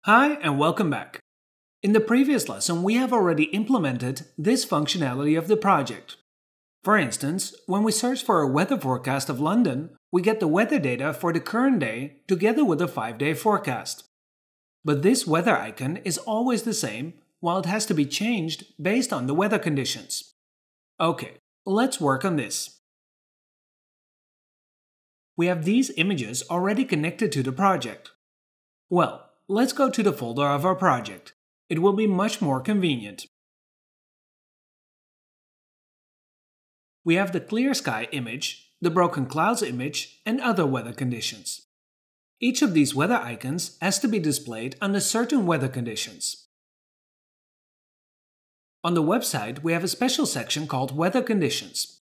Hi and welcome back. In the previous lesson, we have already implemented this functionality of the project. For instance, when we search for a weather forecast of London, we get the weather data for the current day together with a 5-day forecast. But this weather icon is always the same, while it has to be changed based on the weather conditions. Okay, let's work on this. We have these images already connected to the project. Well, let's go to the folder of our project. It will be much more convenient. We have the clear sky image, the broken clouds image, and other weather conditions. Each of these weather icons has to be displayed under certain weather conditions. On the website, we have a special section called Weather Conditions.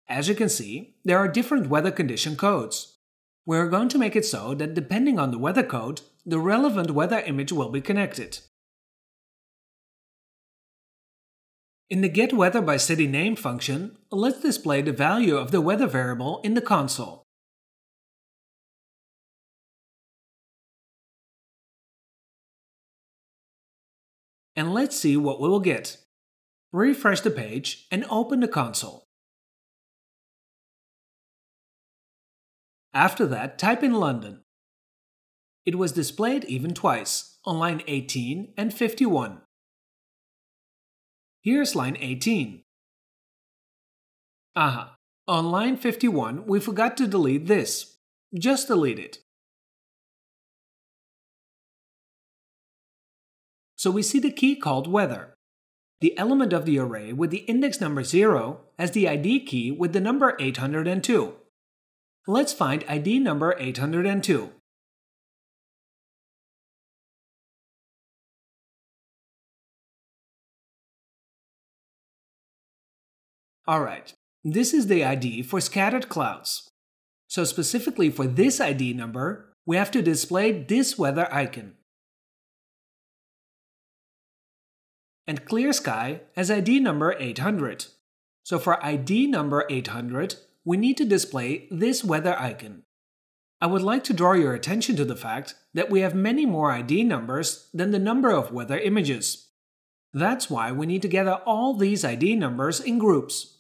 As you can see, there are different weather condition codes. We are going to make it so that depending on the weather code, the relevant weather image will be connected. In the getWeatherByCityName function, let's display the value of the weather variable in the console. And let's see what we will get. Refresh the page and open the console. After that, type in London. It was displayed even twice, on line 18 and 51. Here's line 18. Aha, on line 51 we forgot to delete this. Just delete it. So we see the key called weather. The element of the array with the index number 0 has the ID key with the number 802. Let's find ID number 802. Alright, this is the ID for scattered clouds. So specifically for this ID number, we have to display this weather icon. And clear sky has ID number 800. So for ID number 800, we need to display this weather icon. I would like to draw your attention to the fact that we have many more ID numbers than the number of weather images. That's why we need to gather all these ID numbers in groups.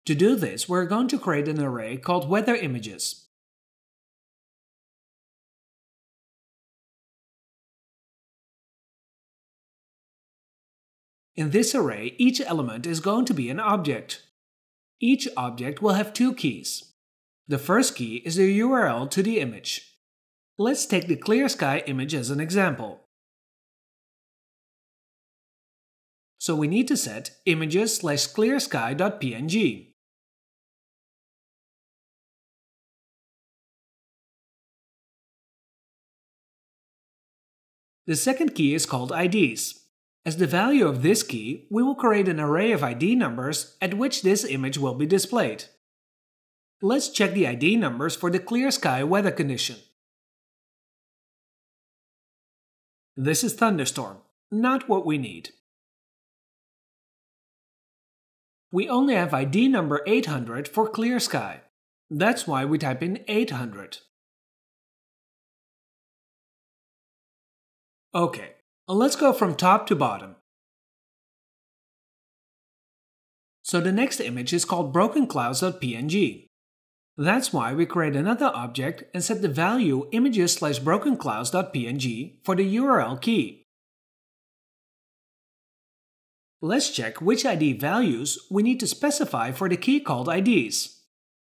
To do this, we're going to create an array called weather images. In this array, each element is going to be an object. Each object will have two keys. The first key is the URL to the image. Let's take the clear sky image as an example. So we need to set images/clearsky.png. The second key is called IDs. As the value of this key, we will create an array of ID numbers at which this image will be displayed. Let's check the ID numbers for the clear sky weather condition. This is thunderstorm, not what we need. We only have ID number 800 for clear sky. That's why we type in 800. Okay, let's go from top to bottom. So the next image is called brokenclouds.png. That's why we create another object and set the value images/brokenclouds.png for the URL key. Let's check which ID values we need to specify for the key called IDs.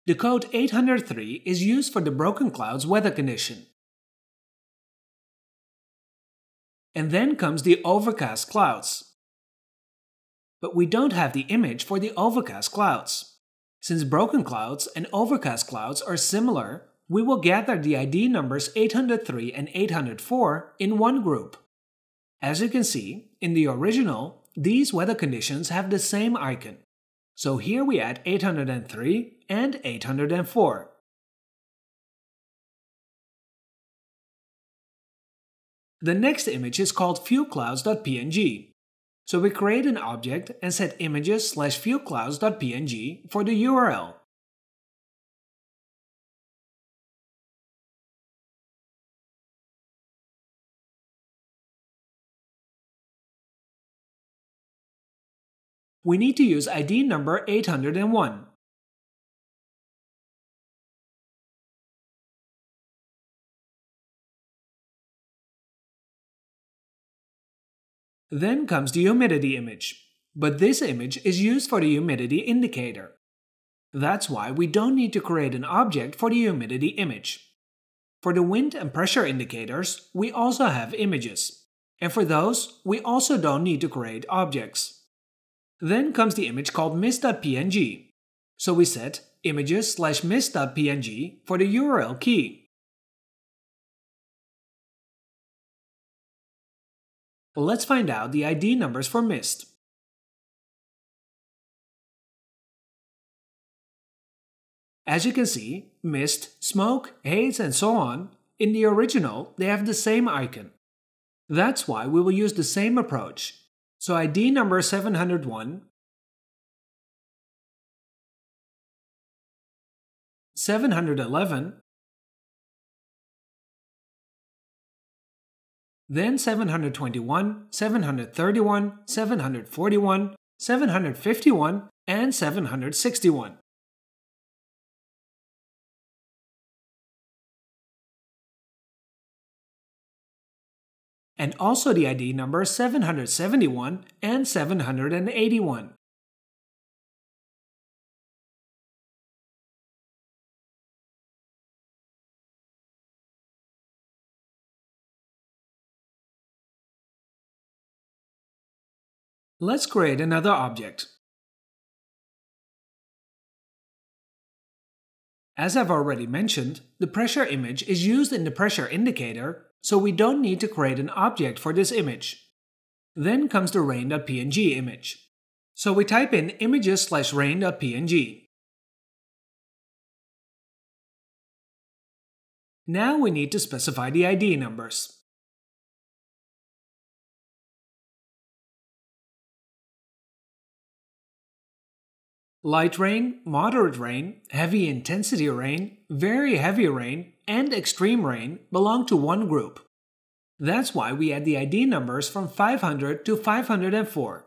The code 803 is used for the broken clouds weather condition. And then comes the overcast clouds. But we don't have the image for the overcast clouds. Since broken clouds and overcast clouds are similar, we will gather the ID numbers 803 and 804 in one group. As you can see, in the original, these weather conditions have the same icon. So here we add 803 and 804. The next image is called viewclouds.png. So we create an object and set images/viewclouds.png for the URL. we need to use ID number 801. Then comes the humidity image, but this image is used for the humidity indicator. That's why we don't need to create an object for the humidity image. For the wind and pressure indicators, we also have images. And for those, we also don't need to create objects. Then comes the image called mist.png. So we set images/mist.png for the URL key. Let's find out the ID numbers for mist. As you can see, mist, smoke, haze, and so on, in the original they have the same icon. That's why we will use the same approach. So ID number 701, 711, then 721, 731, 741, 751, and 761. And also the ID number 771 and 781. Let's create another object. As I've already mentioned, the pressure image is used in the pressure indicator, so we don't need to create an object for this image. Then comes the rain.png image. So we type in images/rain.png. Now we need to specify the ID numbers. Light rain, moderate rain, heavy intensity rain, very heavy rain, and extreme rain belong to one group. That's why we add the ID numbers from 500 to 504.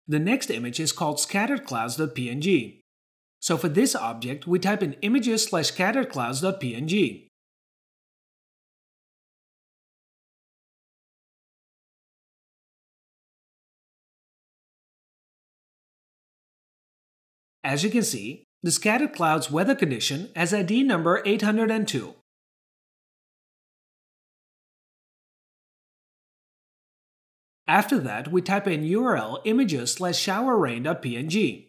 The next image is called scatteredclouds.png. So for this object, we type in images/scatteredclouds.png. As you can see, the scattered clouds weather condition has ID number 802. After that, we type in URL images/showerrain.png.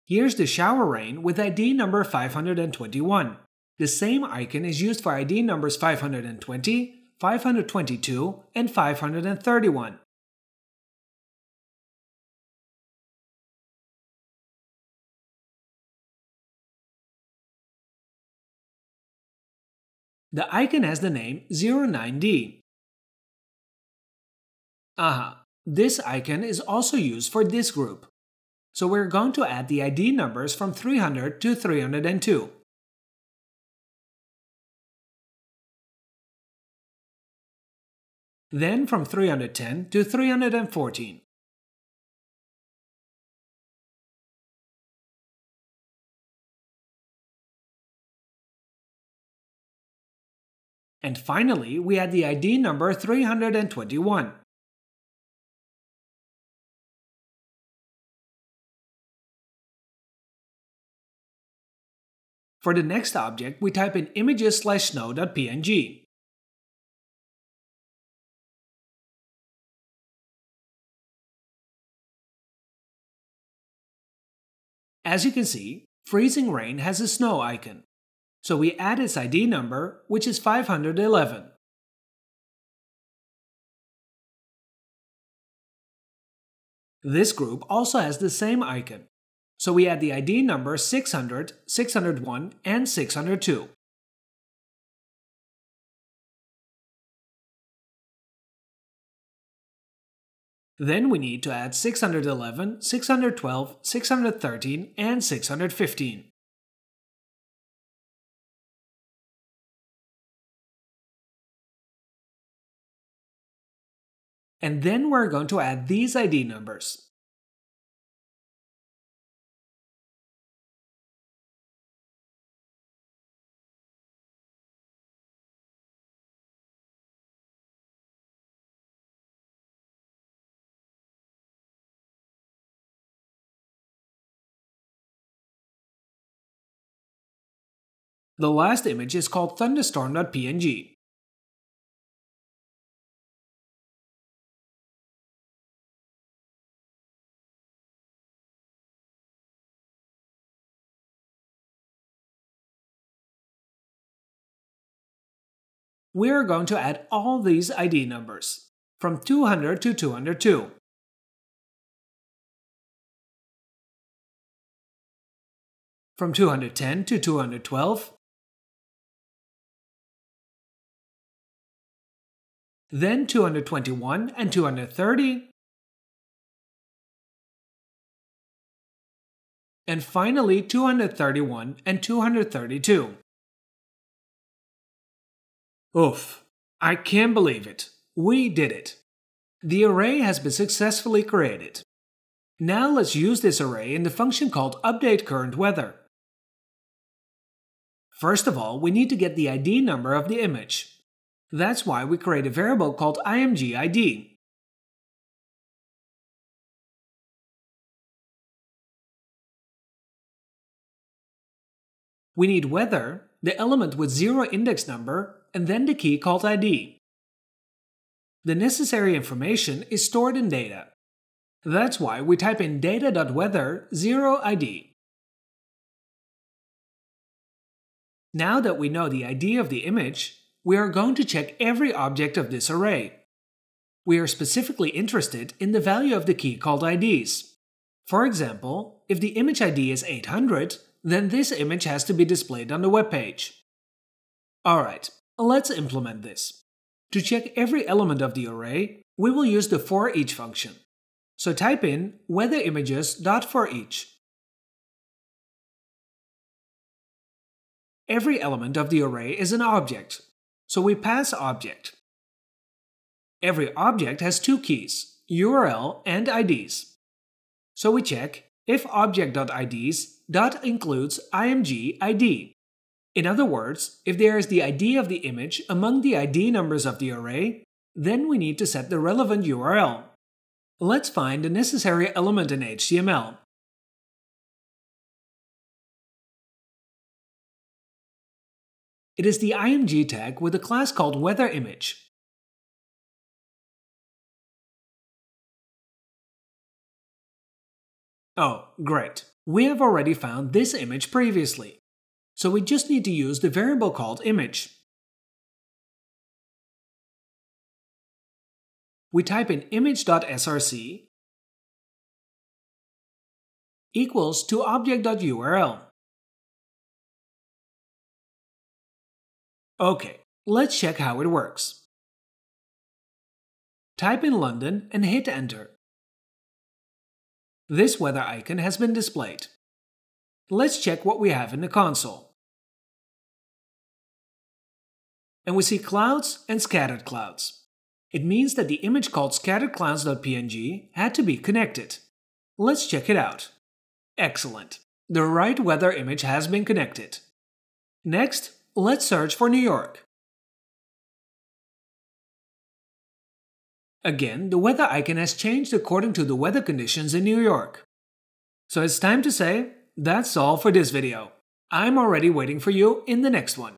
Here's the shower rain with ID number 521. The same icon is used for ID numbers 520, 522, and 531. The icon has the name 09D. This icon is also used for this group. So we're going to add the ID numbers from 300 to 302. Then from 310 to 314. And finally, we add the ID number 321. For the next object, we type in images/snow.png. As you can see, freezing rain has a snow icon. So we add its ID number, which is 511. This group also has the same icon. So we add the ID number 600, 601, and 602. Then we need to add 611, 612, 613, and 615. And then we're going to add these ID numbers. The last image is called thunderstorm.png. We are going to add all these ID numbers, from 200 to 202. From 210 to 212. Then 221 and 230. And finally 231 and 232. Oof, I can't believe it. We did it. The array has been successfully created. Now let's use this array in the function called updateCurrentWeather. First of all, we need to get the ID number of the image. That's why we create a variable called imgID. We need weather, the element with 0 index number, and then the key called ID. The necessary information is stored in data. That's why we type in data.weather 0ID. Now that we know the ID of the image, we are going to check every object of this array. We are specifically interested in the value of the key called IDs. For example, if the image ID is 800, then this image has to be displayed on the web page. Alright, let's implement this. To check every element of the array, we will use the forEach function. So type in weatherimages.forEach. Every element of the array is an object, so we pass object. Every object has two keys, URL and IDs. So we check if object.IDs includes imgID. In other words, if there is the ID of the image among the ID numbers of the array, then we need to set the relevant URL. Let's find the necessary element in HTML. It is the img tag with a class called weatherImage. Oh, great. We have already found this image previously. So we just need to use the variable called image. We type in image.src equals to object.url. Okay, let's check how it works. Type in London and hit enter. This weather icon has been displayed. Let's check what we have in the console. And we see clouds and scattered clouds. It means that the image called scatteredclouds.png had to be connected. Let's check it out. Excellent. The right weather image has been connected. Next, let's search for New York. Again, the weather icon has changed according to the weather conditions in New York. So it's time to say, that's all for this video. I'm already waiting for you in the next one.